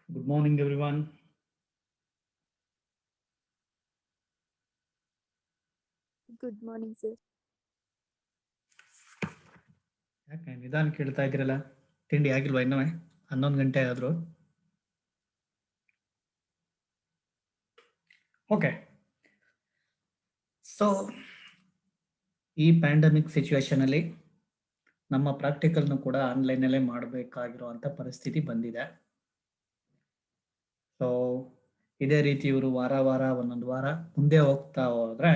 Good morning, everyone. Good morning, sir. ಯಾಕೆ ನಿಧಾನ ಕೇಳ್ತಾ ಇದ್ದೀರಲ್ಲ? ತಿಂಡಿ ಆಗಿಲ್ವಾ ಇನ್ನೂ? 11 ಗಂಟೆ ಆದರೂ. ಓಕೆ, ಸೊ ಈ ಪ್ಯಾಂಡಮಿಕ್ ಸಿಚುವೇಶನಲ್ಲಿ ನಮ್ಮ ಪ್ರಾಕ್ಟಿಕಲ್ನು ಕೂಡ ಆನ್ಲೈನಲ್ಲೇ ಮಾಡಬೇಕಾಗಿರುವಂಥ ಪರಿಸ್ಥಿತಿ ಬಂದಿದೆ. ಸೊ ಇದೇ ರೀತಿ ಇವರು ವಾರ ಒಂದೊಂದು ವಾರ ಮುಂದೆ ಹೋಗ್ತಾ ಹೋದ್ರೆ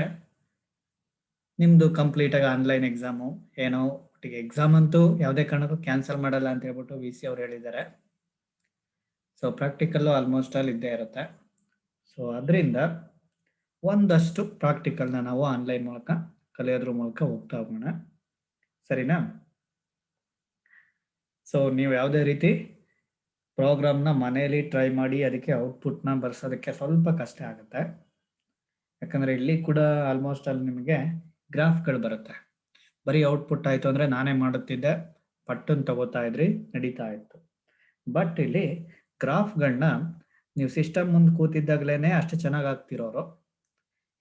ನಿಮ್ಮದು ಕಂಪ್ಲೀಟಾಗಿ ಆನ್ಲೈನ್ ಎಕ್ಸಾಮು ಏನೋ ಒಟ್ಟಿಗೆ ಎಕ್ಸಾಮ್ ಅಂತೂ ಯಾವುದೇ ಕಾರಣಕ್ಕೂ ಕ್ಯಾನ್ಸಲ್ ಮಾಡಲ್ಲ ಅಂತ ಹೇಳ್ಬಿಟ್ಟು VC ಅವ್ರು ಹೇಳಿದ್ದಾರೆ. ಸೊ ಪ್ರಾಕ್ಟಿಕಲ್ಲು ಆಲ್ಮೋಸ್ಟ್ ಆಲ್ ಇದ್ದೇ ಇರುತ್ತೆ. ಸೊ ಅದರಿಂದ ಒಂದಷ್ಟು ಪ್ರಾಕ್ಟಿಕಲ್ನ ನಾವು ಆನ್ಲೈನ್ ಮೂಲಕ ಕಲಿಯೋದ್ರ ಮೂಲಕ ಹೋಗ್ತಾ ಹೋಗೋಣ, ಸರಿನಾ? ಸೊ ನೀವು ಯಾವುದೇ ರೀತಿ ಪ್ರೋಗ್ರಾಮ್ನ ಮನೆಯಲ್ಲಿ ಟ್ರೈ ಮಾಡಿ ಅದಕ್ಕೆ ಔಟ್ಪುಟ್ನ ಬರ್ಸೋದಕ್ಕೆ ಸ್ವಲ್ಪ ಕಷ್ಟ ಆಗುತ್ತೆ. ಯಾಕಂದರೆ ಇಲ್ಲಿ ಕೂಡ ಆಲ್ಮೋಸ್ಟ್ ಅಲ್ಲಿ ನಿಮಗೆ ಗ್ರಾಫ್ಗಳು ಬರುತ್ತೆ. ಬರೀ ಔಟ್ಪುಟ್ ಆಯಿತು ಅಂದರೆ ನಾನೇ ಮಾಡುತ್ತಿದ್ದೆ, ಪಟ್ಟನ್ನು ತಗೋತಾ ಇದ್ರಿ, ನಡೀತಾ ಇತ್ತು. ಬಟ್ ಇಲ್ಲಿ ಗ್ರಾಫ್ಗಳನ್ನ ನೀವು ಸಿಸ್ಟಮ್ ಮುಂದೆ ಕೂತಿದ್ದಾಗಲೇ ಅಷ್ಟು ಚೆನ್ನಾಗಿ ಆಗ್ತಿರೋರು.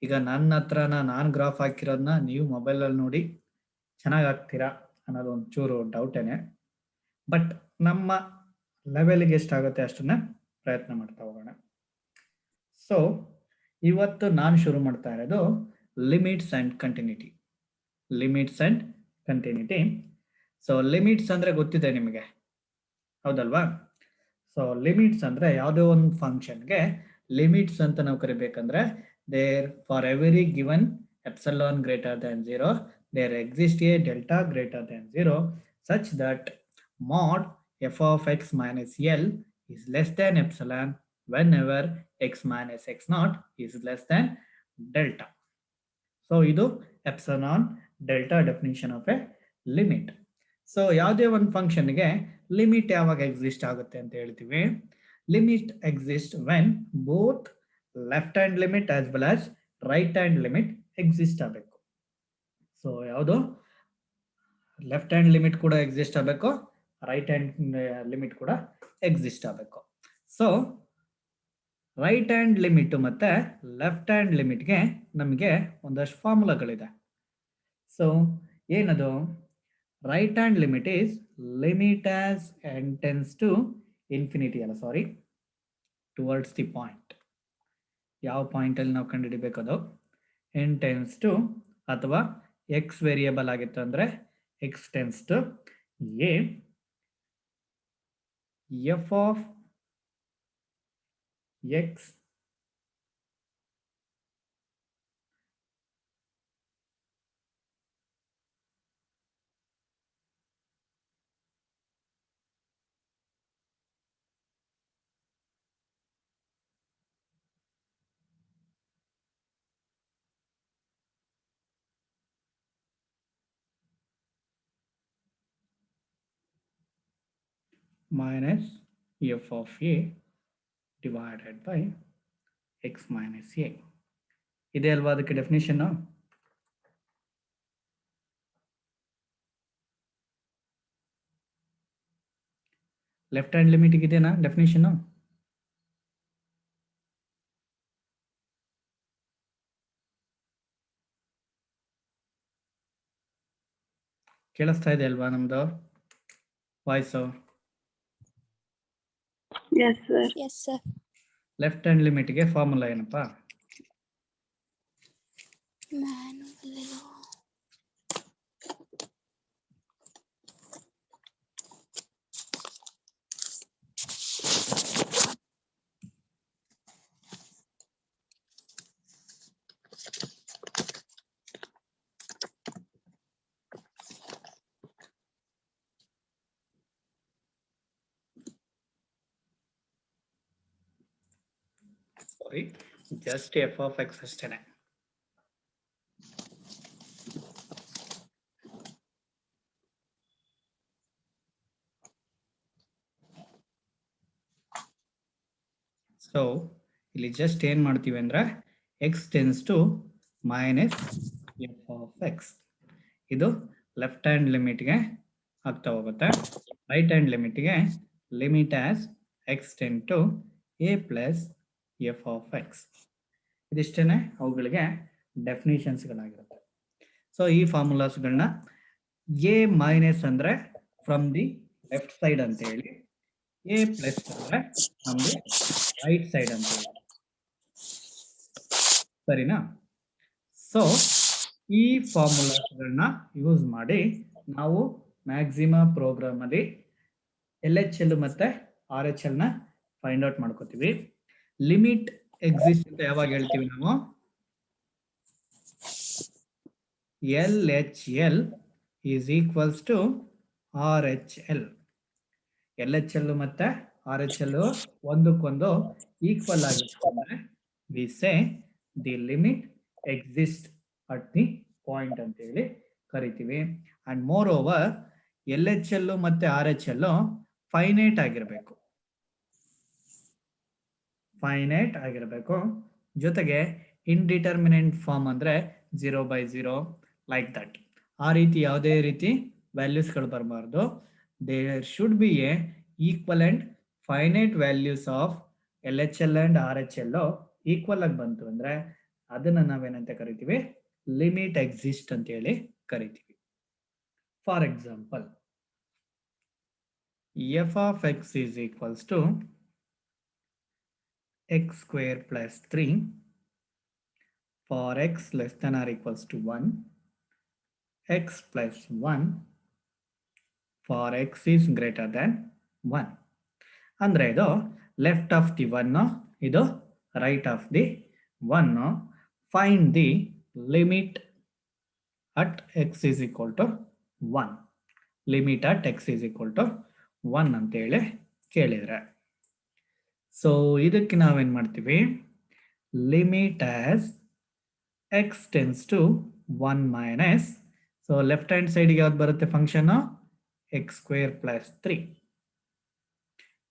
ಈಗ ನನ್ನ ಹತ್ರನ ನಾನು ಗ್ರಾಫ್ ಹಾಕಿರೋದನ್ನ ನೀವು ಮೊಬೈಲಲ್ಲಿ ನೋಡಿ ಚೆನ್ನಾಗಿ ಆಗ್ತೀರಾ ಅನ್ನೋದು ಒಂಚೂರು ಡೌಟೇನೆ. ಬಟ್ ನಮ್ಮ ಲೆವೆಲ್ಗೆ ಎಷ್ಟಾಗುತ್ತೆ ಅಷ್ಟನ್ನ ಪ್ರಯತ್ನ ಮಾಡ್ತಾ ಹೋಗೋಣ. ಸೊ ಇವತ್ತು ನಾನು ಶುರು ಮಾಡ್ತಾ ಇರೋದು limits and continuity. Limits and continuity. So limits ಅಂದರೆ ಗೊತ್ತಿದೆ ನಿಮಗೆ, ಹೌದಲ್ವಾ? ಸೊ ಲಿಮಿಟ್ಸ್ ಅಂದರೆ ಯಾವುದೇ ಒಂದು ಫಂಕ್ಷನ್ಗೆ ಲಿಮಿಟ್ಸ್ ಅಂತ ನಾವು ಕರಿಬೇಕಂದ್ರೆ there for every given epsilon greater than 0 there exist a delta greater than 0 such that mod f of x minus L is less than epsilon whenever x minus x naught is less than delta. So ಇದು epsilon delta definition of a limit. So ಯಾವುದೇ ಒಂದು ಫಂಕ್ಷನ್ಗೆ limit ಯಾವಾಗ exist ಆಗುತ್ತೆ ಅಂತ ಹೇಳ್ತೀವಿ? Limit exist when both left hand limit as well as right hand limit exist ಆಗಬೇಕು. So ಯಾವುದು ಲೆಫ್ಟ್ ಹ್ಯಾಂಡ್ ಲಿಮಿಟ್ ಕೂಡ ಎಕ್ಸಿಸ್ಟ್ ಆಗಬೇಕು, ರೈಟ್ ಹ್ಯಾಂಡ್ ಲಿಮಿಟ್ ಕೂಡ ಎಕ್ಸಿಸ್ಟ್ ಆಗಬೇಕು. ಸೊ ರೈಟ್ ಹ್ಯಾಂಡ್ ಲಿಮಿಟ್ ಮತ್ತು ಲೆಫ್ಟ್ ಹ್ಯಾಂಡ್ ಲಿಮಿಟ್ಗೆ ನಮಗೆ ಒಂದಷ್ಟು ಫಾರ್ಮುಲಾಗಳಿದೆ. ಸೊ ಏನದು? Right hand limit is limit as n tends to infinity, ಅಲ್ಲ ಸಾರಿ, ಟುವರ್ಡ್ಸ್ ದಿ ಪಾಯಿಂಟ್. ಯಾವ ಪಾಯಿಂಟಲ್ಲಿ ನಾವು ಕಂಡುಹಿಡಿಬೇಕು? ಅದು n ಟೆನ್ಸ್ ಟು, ಅಥವಾ ಎಕ್ಸ್ ವೇರಿಯಬಲ್ ಆಗಿತ್ತು ಅಂದರೆ x tends to a f of x minus f of a divided by x minus a. ಇದೆ ಅಲ್ವಾ ಅದಕ್ಕೆ ಡೆಫಿನಿಷನ್? ಲೆಫ್ಟ್ ಹ್ಯಾಂಡ್ ಲಿಮಿಟ್ ಇದೆನಾ ಡೆಫಿನಿಷನ್? ಕೇಳಿಸ್ತಾ ಇದೆ ಅಲ್ವಾ ನಮ್ದು voice? Yes, sir. Yes, sir. Left hand ಲಿಮಿಟ್ಗೆ ಫಾರ್ಮುಲಾ ಏನಪ್ಪಾ? Sorry, just f of x ಅಷ್ಟೇನೆ. ಸೊ ಇಲ್ಲಿ ಜಸ್ಟ್ ಏನು ಮಾಡ್ತೀವಿ ಅಂದರೆ x tends to minus f of x, ಇದು ಲೆಫ್ಟ್ ಹ್ಯಾಂಡ್ ಲಿಮಿಟ್ಗೆ ಆಗ್ತಾ ಹೋಗುತ್ತೆ. ರೈಟ್ ಹ್ಯಾಂಡ್ ಲಿಮಿಟ್ಗೆ limit as x tends to a plus f of x. ಇದಿಷ್ಟೇನೆ ಅವುಗಳಿಗೆ ಡೆಫಿನಿಷನ್ಸ್ಗಳಾಗಿರುತ್ತೆ. ಸೊ ಈ ಫಾರ್ಮುಲಾಸ್ಗಳನ್ನ ಎ ಮೈನಸ್ ಅಂದರೆ ಫ್ರಮ್ ದಿ ಲೆಫ್ಟ್ ಸೈಡ್ ಅಂತ ಹೇಳಿ, ಎ ಪ್ಲಸ್ ಅಂದರೆ ಫ್ರಮ್ ದಿ ರೈಟ್ ಸೈಡ್ ಅಂತ ಹೇಳಿ. ಸರಿನಾ? ಸೊ ಈ ಫಾರ್ಮುಲಾಸ್ಗಳನ್ನ ಯೂಸ್ ಮಾಡಿ ನಾವು ಮ್ಯಾಕ್ಸಿಮಾ ಪ್ರೋಗ್ರಾಮ್ ಅಲ್ಲಿ ಎಲ್ ಎಚ್ ಎಲ್ ಮತ್ತೆ ಆರ್ ಎಚ್ ಎಲ್ ನ ಫೈಂಡ್ ಔಟ್ ಮಾಡ್ಕೋತೀವಿ. ಲಿಮಿಟ್ ಎಕ್ಸಿಸ್ಟ್ ಅಂತ ಯಾವಾಗ ಹೇಳ್ತೀವಿ ನಾವು? L H L is equals to R H L. L H L ಮತ್ತೆ ಆರ್ ಎಚ್ ಎಲ್ ಒಂದಕ್ಕೊಂದು ಈಕ್ವಲ್ ಆಗಿರ್ತದೆ. We say the limit exist at the point ಅಂತ ಹೇಳಿ ಕರಿತೀವಿ. And more over L H L ಮತ್ತೆ ಆರ್ ಎಚ್ ಎಲ್ ಫೈನೈಟ್ ಆಗಿರಬೇಕು, ಜೊತೆಗೆ ಇಂಡಿಟರ್ಮಿನೆಂಟ್ form ಅಂದ್ರೆ 0/0 ಲೈಕ್ ದಟ್. ಆ ರೀತಿ ಯಾವುದೇ ರೀತಿ ವ್ಯಾಲ್ಯೂಸ್ಗಳು ಬರಬಾರ್ದು. There should be a equivalent finite values of L H L and R H L equal ಆಗಿ ಬಂತು ಅಂದ್ರೆ ಅದನ್ನ ನಾವೇನಂತ ಕರಿತೀವಿ? ಲಿಮಿಟ್ ಎಕ್ಸಿಸ್ಟ್ ಅಂತ ಹೇಳಿ ಕರಿತೀವಿ. For example, f of x is equals to x square plus 3 for x less than or equals to 1, x plus 1 for x is greater than 1. ಅಂದ್ರೆ ಇದು ಲೆಫ್ಟ್ ಆಫ್ ದಿ 1, ಇದು right of the 1. Find the limit at x is equal to 1. Limit at x is equal to 1 ಅಂತ ಹೇಳಿ ಕೇಳಿದ್ರೆ, so ಇದಕ್ಕೆ ನಾವೇನ್ ಮಾಡ್ತೀವಿ? Limit as x tends to 1 minus, so left hand ಸೈಡ್ಗೆ ಯಾವ್ದು ಬರುತ್ತೆ function? X square plus 3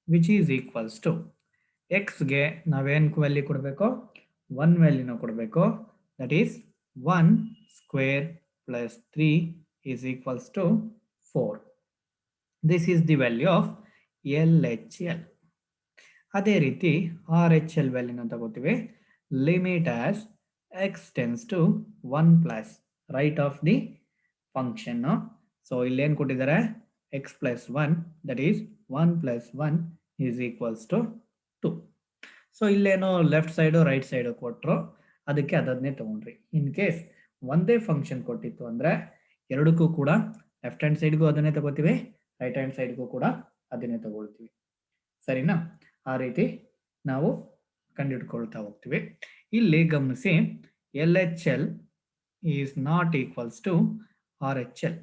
which is equals to ಎಕ್ಸ್ಗೆ ನಾವೇನು ವ್ಯಾಲ್ಯೂ ಕೊಡಬೇಕು? 1 ವ್ಯಾಲ್ಯೂನ ಕೊಡಬೇಕು. That is 1 square plus 3 is equals to 4. This is the value of L H L. ಅದೇ ರೀತಿ ಆರ್ ಎಚ್ ಎಲ್ ವ್ಯಾಲ್ಯೂನ ತಗೋತೀವಿ. Limit as x tends to 1 plus right of the function. So ಇಲ್ಲೇನು ಕೊಟ್ಟಿದ್ದಾರೆ? X plus 1, that is 1 plus 1 is equals to 2. So ಇಲ್ಲೇನೋ left side right side ಕೊಟ್ಟರು, ಅದಕ್ಕೆ ಅದನ್ನೇ ತಗೊಂಡ್ರಿ. ಇನ್ ಕೇಸ್ ಒಂದೇ ಫಂಕ್ಷನ್ ಕೊಟ್ಟಿತ್ತು ಅಂದ್ರೆ ಎರಡಕ್ಕೂ ಕೂಡ ಲೆಫ್ಟ್ ಹ್ಯಾಂಡ್ ಸೈಡ್ಗೂ ಅದನ್ನೇ ತಗೋತೀವಿ, ರೈಟ್ ಹ್ಯಾಂಡ್ ಸೈಡ್ಗೂ ಕೂಡ ಅದನ್ನೇ ತಗೊಳ್ತೀವಿ. ಸರಿನಾ? ಆ ರೀತಿ ನಾವು ಕಂಡುಹಿಡ್ಕೊಳ್ತಾ ಹೋಗ್ತೀವಿ. ಇಲ್ಲಿ ಗಮನಿಸಿ, L H L is not equals to R H L.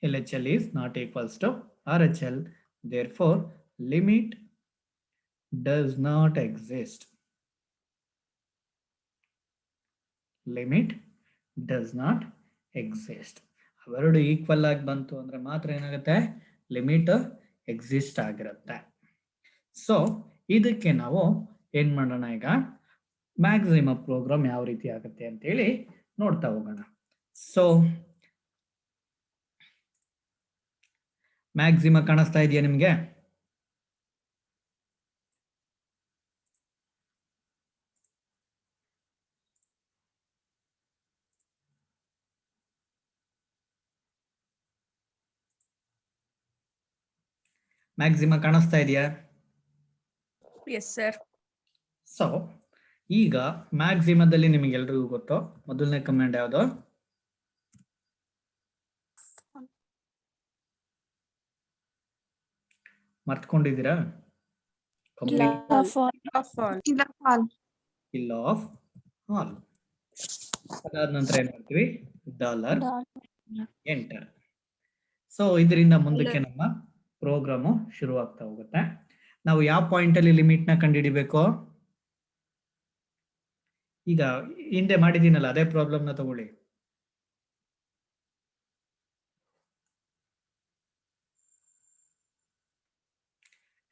L H L is not equals to R H L. Therefore limit does not exist. Limit does not exist. ಅವೆರಡು ಈಕ್ವಲ್ ಆಗಿ ಬಂತು ಅಂದ್ರೆ ಮಾತ್ರ ಏನಾಗುತ್ತೆ? ಲಿಮಿಟ್ ಎಕ್ಸಿಸ್ಟ್ ಆಗಿರುತ್ತೆ. So ಇದಕ್ಕೆ ನಾವು ಏನ್ ಮಾಡೋಣ? ಈಗ ಮ್ಯಾಕ್ಸಿಮಮ್ ಪ್ರೋಗ್ರಾಮ್ ಯಾವ ರೀತಿ ಆಗುತ್ತೆ ಅಂತ ಹೇಳಿ ನೋಡ್ತಾ ಹೋಗೋಣ. ಸೊ ಮ್ಯಾಕ್ಸಿಮಮ್ ಕಾಣಿಸ್ತಾ ಇದೆಯಾ ನಿಮ್ಗೆ? ಮ್ಯಾಕ್ಸಿಮಮ್ ಕಾಣಿಸ್ತಾ ಇದೆಯಾ? Yes sir. ಸೊ ಈಗ ಮ್ಯಾಕ್ಸಿಮದಲ್ಲಿ ನಿಮಗೆಲ್ರಿಗೂ ಗೊತ್ತು, ಮೊದಲನೇ ಕಮಾಂಡ್ ಯಾವುದು? ಮರ್ತ್ಕೊಂಡಿದ್ದೀರಾ? ಇಲ್ಲ ಆಫ್ ಆಲ್. ಅದಾದ ನಂತರ ಏನ್ ಮಾಡ್ತೀವಿ? $ಎಂಟರ್. ಸೊ ಇದರಿಂದ ಮುಂದಕ್ಕೆ ನಮ್ಮ ಪ್ರೋಗ್ರಾಮು ಶುರುವಾಗ್ತಾ ಹೋಗುತ್ತೆ. ನಾವು ಯಾವ ಪಾಯಿಂಟ್ ಅಲ್ಲಿ ಲಿಮಿಟ್ ನ ಕಂಡುಹಿಡಿಬೇಕು? ಈಗ ಹಿಂದೆ ಮಾಡಿದ್ದೀನಲ್ಲ ಅದೇ ಪ್ರಾಬ್ಲಮ್ ನ ತಗೊಳ್ಳಿ.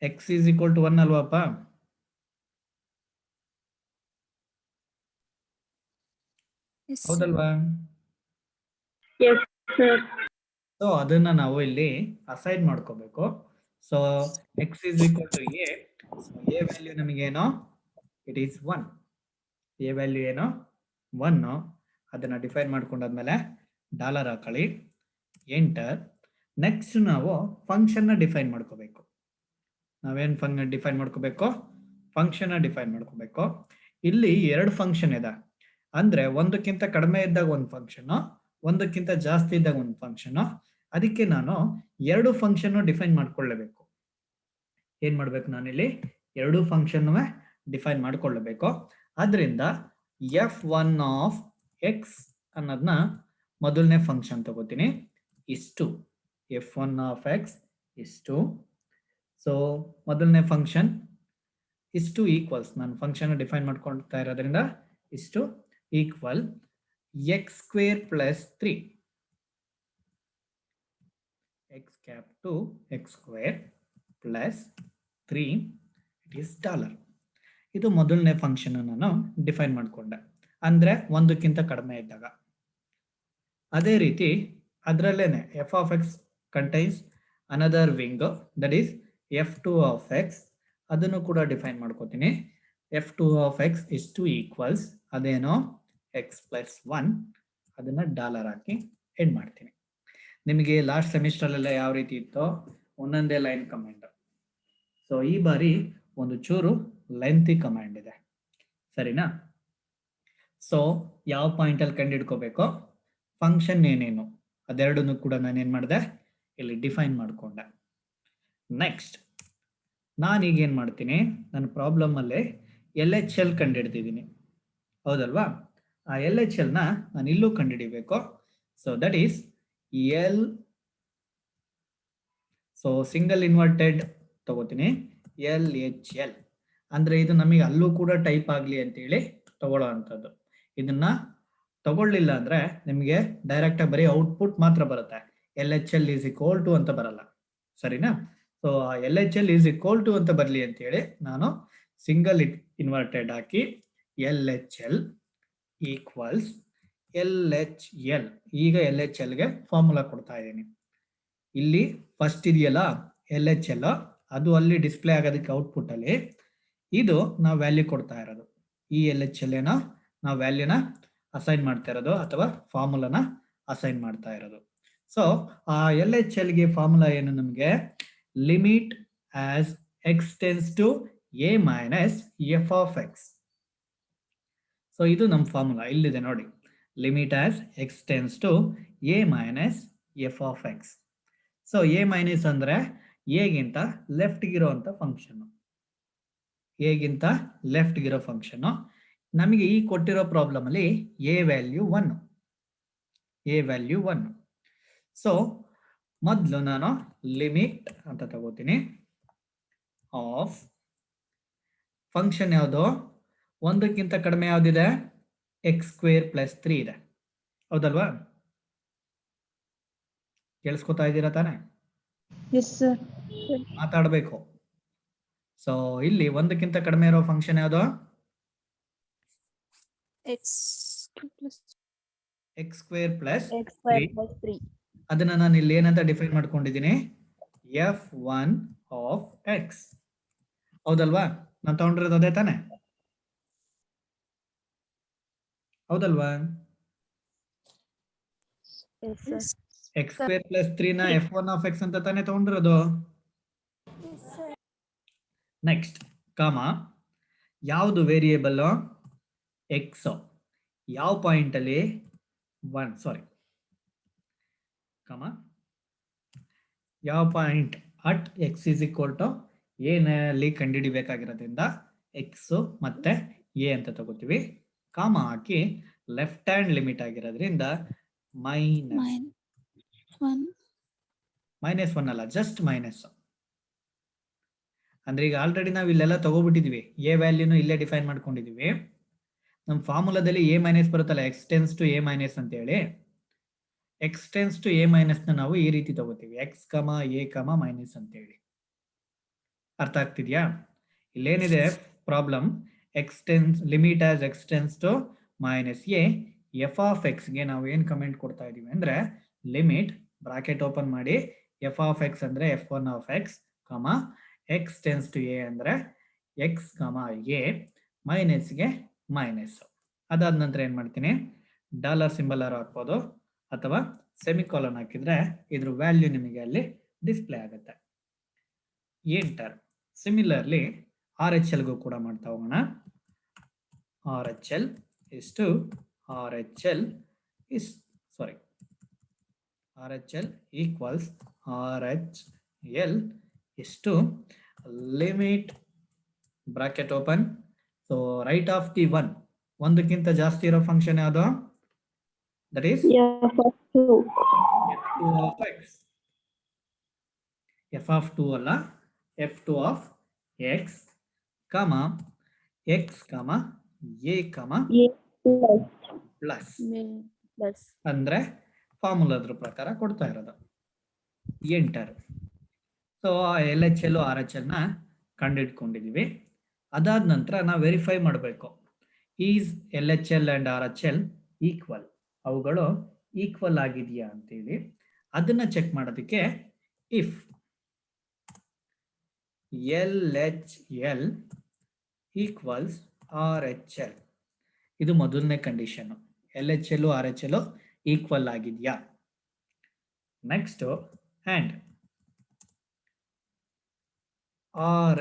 ಎಕ್ಸ್ ಈಸ್ ಈಕ್ವಲ್ ಟು 1 ಅಲ್ವಾಪ? ಹೌದಲ್ವಾ? ಸೊ ಅದನ್ನ ನಾವು ಇಲ್ಲಿ ಅಸೈನ್ ಮಾಡ್ಕೋಬೇಕು. So x is equal to a. So a value ನಮಗೇನು, ಇಟ್ ಈಸ್ 1. ಎ ವ್ಯಾಲ್ಯೂ ಏನು 1. ಅದನ್ನ ಡಿಫೈನ್ ಮಾಡ್ಕೊಂಡಾದ್ಮೇಲೆ ಡಾಲರ್ ಹಾಕೊಳ್ಳಿ, ಎಂಟರ್. ನೆಕ್ಸ್ಟ್ ನಾವು ಫಂಕ್ಷನ್ ಡಿಫೈನ್ ಮಾಡ್ಕೋಬೇಕು. ನಾವೇನು ಡಿಫೈನ್ ಮಾಡ್ಕೋಬೇಕು, ಫಂಕ್ಷನ್ ಡಿಫೈನ್ ಮಾಡ್ಕೋಬೇಕು. ಇಲ್ಲಿ 2 ಫಂಕ್ಷನ್ ಇದೆ, ಅಂದ್ರೆ ಒಂದಕ್ಕಿಂತ ಕಡಿಮೆ ಇದ್ದಾಗ ಒಂದು ಫಂಕ್ಷನ್, ಒಂದಕ್ಕಿಂತ ಜಾಸ್ತಿ ಇದ್ದಾಗ ಒಂದು ಫಂಕ್ಷನ್. ಅದಕ್ಕೆ ನಾನು 2 ಫಂಕ್ಷನ್ ಡಿಫೈನ್ ಮಾಡ್ಕೊಳ್ಳಬೇಕು. ಏನ್ ಮಾಡ್ಬೇಕು, ನಾನಿಲ್ಲಿ 2 ಫಂಕ್ಷನ್ ಡಿಫೈನ್ ಮಾಡ್ಕೊಳ್ಳಬೇಕು. ಆದ್ರಿಂದ f1 ಆಫ್ ಎಕ್ಸ್ ಅನ್ನೋದನ್ನ ಮೊದಲನೇ ಫಂಕ್ಷನ್ ತಗೋತೀನಿ, ಇಷ್ಟು f1 ಆಫ್ ಎಕ್ಸ್ ಇಷ್ಟು. ಸೊ ಮೊದಲನೇ ಫಂಕ್ಷನ್ ಇಷ್ಟು ಈಕ್ವಲ್ಸ್, ನಾನು ಫಂಕ್ಷನ್ ಡಿಫೈನ್ ಮಾಡ್ಕೊಳ್ತಾ ಇರೋದ್ರಿಂದ ಇಷ್ಟು equal X square plus 3, X cap to X square plus 3, it is dollar. ಇದು ಮೊದಲನೇ ಫಂಕ್ಷನ್ ನಾನು ಡಿಫೈನ್ ಮಾಡ್ಕೊಂಡೆ, ಅಂದ್ರೆ ಒಂದಕ್ಕಿಂತ ಕಡಿಮೆ ಇದ್ದಾಗ. ಅದೇ ರೀತಿ ಅದರಲ್ಲೇನೆ f of x contains another wing, that is f2 of x. ಅದನ್ನು ಕೂಡ ಡಿಫೈನ್ ಮಾಡ್ಕೋತೀನಿ. f2 of x is to equals ಅದೇನೋ ಎಕ್ಸ್ ಪ್ಲಸ್ 1, ಅದನ್ನ ಡಾಲರ್ ಹಾಕಿ ಎಂಡ್ ಮಾಡ್ತೀನಿ. ನಿಮಗೆ ಲಾಸ್ಟ್ ಸೆಮಿಸ್ಟರ್ ಯಾವ ರೀತಿ ಇತ್ತೋ ಒಂದೊಂದೇ ಲೈನ್ ಕಮಾಂಡ್. ಸೊ ಈ ಬಾರಿ ಒಂದು ಚೂರು ಲೆಂತಿ ಕಮಾಂಡ್ ಇದೆ, ಸರಿನಾ? ಸೊ ಯಾವ ಪಾಯಿಂಟ್ ಅಲ್ಲಿ ಕಂಡು ಹಿಡ್ಕೋಬೇಕು, ಫಂಕ್ಷನ್ ಏನೇನು ಅದೆರಡನ್ನು ಕೂಡ ನಾನು ಏನ್ ಮಾಡಿದೆ, ಇಲ್ಲಿ ಡಿಫೈನ್ ಮಾಡ್ಕೊಂಡೆ. ನೆಕ್ಸ್ಟ್ ನಾನೀಗ ಏನ್ ಮಾಡ್ತೀನಿ, ನನ್ನ ಪ್ರಾಬ್ಲಮ್ ಅಲ್ಲಿ LHL ಕಂಡು ಹಿಡ್ತಿದ್ದೀನಿ, ಹೌದಲ್ವಾ? ಆ LHL ನ ನಾನು ಇಲ್ಲೂ ಕಂಡು ಹಿಡಿಬೇಕು. So that is L. So single inverted ತಗೋತೀನಿ, LHL. ಅಂದ್ರೆ ಇದು ನಮಗೆ ಅಲ್ಲೂ ಕೂಡ ಟೈಪ್ ಆಗ್ಲಿ ಅಂತೇಳಿ ತಗೊಳ್ಳೋ ಅಂಥದ್ದು. ಇದನ್ನ ತಗೊಳ್ಳಿಲ್ಲ ಅಂದ್ರೆ ನಿಮಗೆ ಡೈರೆಕ್ಟ್ ಆಗಿ ಬರೀ ಔಟ್ಪುಟ್ ಮಾತ್ರ ಬರುತ್ತೆ, LHL ಈಸ್ ಈಕ್ವಲ್ ಟು ಅಂತ ಬರಲ್ಲ, ಸರಿನಾ? So LHL is equal to ಅಂತ ಬರಲಿ ಅಂತೇಳಿ ನಾನು ಸಿಂಗಲ್ ಇನ್ವರ್ಟೆಡ್ ಹಾಕಿ LHL ಈಕ್ವಲ್ಸ್ LHL. ಈಗ LHL ಗೆ ಫಾರ್ಮುಲಾ ಕೊಡ್ತಾ ಇದ್ದೀನಿ. ಇಲ್ಲಿ ಫಸ್ಟ್ ಇದೆಯಲ್ಲ LHL, ಅದು ಅಲ್ಲಿ ಡಿಸ್ಪ್ಲೇ ಆಗೋದಕ್ಕೆ ಔಟ್ಪುಟ್ ಅಲ್ಲಿ. ಇದು ನಾವು ವ್ಯಾಲ್ಯೂ ಕೊಡ್ತಾ ಇರೋದು, ಈ LHL ಏನೋ ನಾವು ವ್ಯಾಲ್ಯೂನ ಅಸೈನ್ ಮಾಡ್ತಾ ಇರೋದು ಅಥವಾ ಫಾರ್ಮುಲಾನ ಅಸೈನ್ ಮಾಡ್ತಾ ಇರೋದು. ಸೊ ಆ LHL ಗೆ ಫಾರ್ಮುಲಾ ಏನು, ನಮಗೆ limit as x tends to a minus f of x. So ಇದು ನಮ್ಮ ಫಾರ್ಮುಲಾ ಇಲ್ಲಿದೆ ನೋಡಿ, limit as x tends to a minus f of x. So a minus ಅಂದ್ರೆ ಎಗಿಂತ ಲೆಫ್ಟ್ ಗಿರೋಂಥ ಫಂಕ್ಷನ್, ಎಗಿಂತ ಲೆಫ್ಟ್ ಗಿರೋ ಫಂಕ್ಷನ್. ನಮಗೆ ಈ ಕೊಟ್ಟಿರೋ ಪ್ರಾಬ್ಲಮ್ ಅಲ್ಲಿ a ವ್ಯಾಲ್ಯೂ 1. ಸೊ ಮೊದಲು ನಾನು ಲಿಮಿಟ್ ಅಂತ ತಗೋತೀನಿ ಆಫ್ ಫಂಕ್ಷನ್ ಯಾವುದು, ಒಂದಕ್ಕಿಂತ ಕಡಿಮೆ ಯಾವ್ದಿದೆ, ಎಕ್ಸ್ ಸ್ಕ್ವೇರ್ ಪ್ಲಸ್ 3 ಇದೆ, ಹೌದಲ್ವಾ? ಕೇಳಿಸ್ಕೊತಾ ಇದ್ದೀರಾ ತಾನೆ? ಮಾತಾಡಬೇಕು. ಸೊ ಇಲ್ಲಿ ಒಂದಕ್ಕಿಂತ ಕಡಿಮೆ ಇರೋ ಫಂಕ್ಷನ್ ಯಾವುದು, ಎಕ್ಸ್ ಸ್ಕ್ವೇರ್ ಪ್ಲಸ್ 3. ಅದನ್ನ ನಾನು ಇಲ್ಲಿ ಏನಂತ ಡಿಫೈನ್ ಮಾಡ್ಕೊಂಡಿದ್ದೀನಿ, f1 ಆಫ್ ಎಕ್ಸ್, ಹೌದಲ್ವಾ? ನಾನು ತಗೊಂಡಿರೋದು ಅದೇ ತಾನೆ, ಹೌದಲ್ವಾ? ಎಕ್ಸ್ ಸ್ಕ್ವೇರ್ ಪ್ಲಸ್ 3 ನ f1 ಆಫ್ ಎಕ್ಸ್ ಅಂತ ತಾನೆ ತಗೊಂಡಿರೋದು. ನೆಕ್ಸ್ಟ್ ಕಾಮ, ಯಾವುದು ವೇರಿಯೇಬಲ್, ಎಕ್ಸ್, ಯಾವ ಪಾಯಿಂಟ್ ಅಲ್ಲಿ 1, ಸಾರಿ ಕಾಮ, ಯಾವ point at x is equal to ಏನಲ್ಲಿ ಕಂಡುಹಿಡಿಬೇಕಾಗಿರೋದ್ರಿಂದ ಎಕ್ಸ್ ಮತ್ತೆ ಎ ಅಂತ ತಗೋತೀವಿ. ಕಾಮ ಹಾಕಿ ಲೆಫ್ಟ್ ಹ್ಯಾಂಡ್ ಲಿಮಿಟ್ ಆಗಿರೋದ್ರಿಂದ ಮೈನಸ್ 1 ಅಲ್ಲ, ಜಸ್ಟ್ ಮೈನಸ್. ಅಂದ್ರೆ ಈಗ ಆಲ್ರೆಡಿ ನಾವು ಇಲ್ಲೆಲ್ಲ ತಗೋಬಿಟ್ಟಿದ್ವಿ, ಎ ವ್ಯಾಲ್ಯೂನು ಇಲ್ಲೇ ಡಿಫೈನ್ ಮಾಡ್ಕೊಂಡಿದೀವಿ. ನಮ್ಮ ಫಾರ್ಮುಲಾದಲ್ಲಿ ಎ ಮೈನಸ್ ಬರುತ್ತಲ್ಲ, x tends to a minus ಅಂತ ಹೇಳಿ. X tends to a minus ನ ನಾವು ಈ ರೀತಿ ತಗೋತೀವಿ, X comma A comma minus ಅಂತ ಹೇಳಿ. ಅರ್ಥ ಆಗ್ತಿದ್ಯಾ? ಇಲ್ಲೇನಿದೆ problem, x tends limit as x tends to minus a f of x ಗೆ ನಾವು ಏನ್ ಕಮೆಂಟ್ ಕೊಡ್ತಾ ಇದೀವಿ ಅಂದ್ರೆ ಲಿಮಿಟ್ ಬ್ರಾಕೆಟ್ ಓಪನ್ ಮಾಡಿ ಎಫ್ ಆಫ್ ಎಕ್ಸ್ ಅಂದ್ರೆ f1 of x comma x tends to a ಅಂದರೆ ಎಕ್ಸ್ ಕಾಮ ಎ ಮೈನಸ್ಗೆ ಮೈನಸ್. ಅದಾದ ನಂತರ ಏನು ಮಾಡ್ತೀನಿ, ಡಾಲರ್ ಸಿಂಬಲ್ ಹಾಕ್ಬೋದು ಅಥವಾ ಸೆಮಿಕಾಲನ್ ಹಾಕಿದ್ರೆ ಇದ್ರ ವ್ಯಾಲ್ಯೂ ನಿಮಗೆ ಅಲ್ಲಿ ಡಿಸ್ಪ್ಲೇ ಆಗುತ್ತೆ. ಎಂಟರ್. ಸಿಮಿಲರ್ಲಿ ಆರ್ ಎಚ್ ಎಲ್ಗೂ ಕೂಡ ಮಾಡ್ತಾ ಹೋಗೋಣ. ಆರ್ ಎಚ್ ಎಲ್ ಇಷ್ಟು R H L is sorry R H L equals R H L ಇಷ್ಟು limit bracket open. So right of the one, ಒಂದಕ್ಕಿಂತ ಜಾಸ್ತಿ ಇರೋ ಫಂಕ್ಷನ್ ಯಾವುದು? That is f(2) f2 of x. f of 2 ಅಲ್ಲ, f2 of x, ಕಾಮ x ಕಾಮ a comma a plus plus ಅಂದ್ರೆ ಫಾರ್ಮುಲಾದ್ರ ಪ್ರಕಾರ ಕೊಡ್ತಾ ಇರೋದು. Enter. So L H L R H L ನ ಕಂಡಿಡ್ಕೊಂಡಿದೀವಿ. ಅದಾದ ನಂತರ ನಾವು ವೆರಿಫೈ ಮಾಡಬೇಕು, is L H L and R H L equal, ಅವುಗಳು ಈಕ್ವಲ್ ಆಗಿದೆಯಾ ಅಂತೇಳಿ ಅದನ್ನ ಚೆಕ್ ಮಾಡೋದಕ್ಕೆ if L H L equals R H L, ಇದು ಮೊದಲನೇ condition. L H L R H L equal ಆಗಿದೆಯಾ. Next and R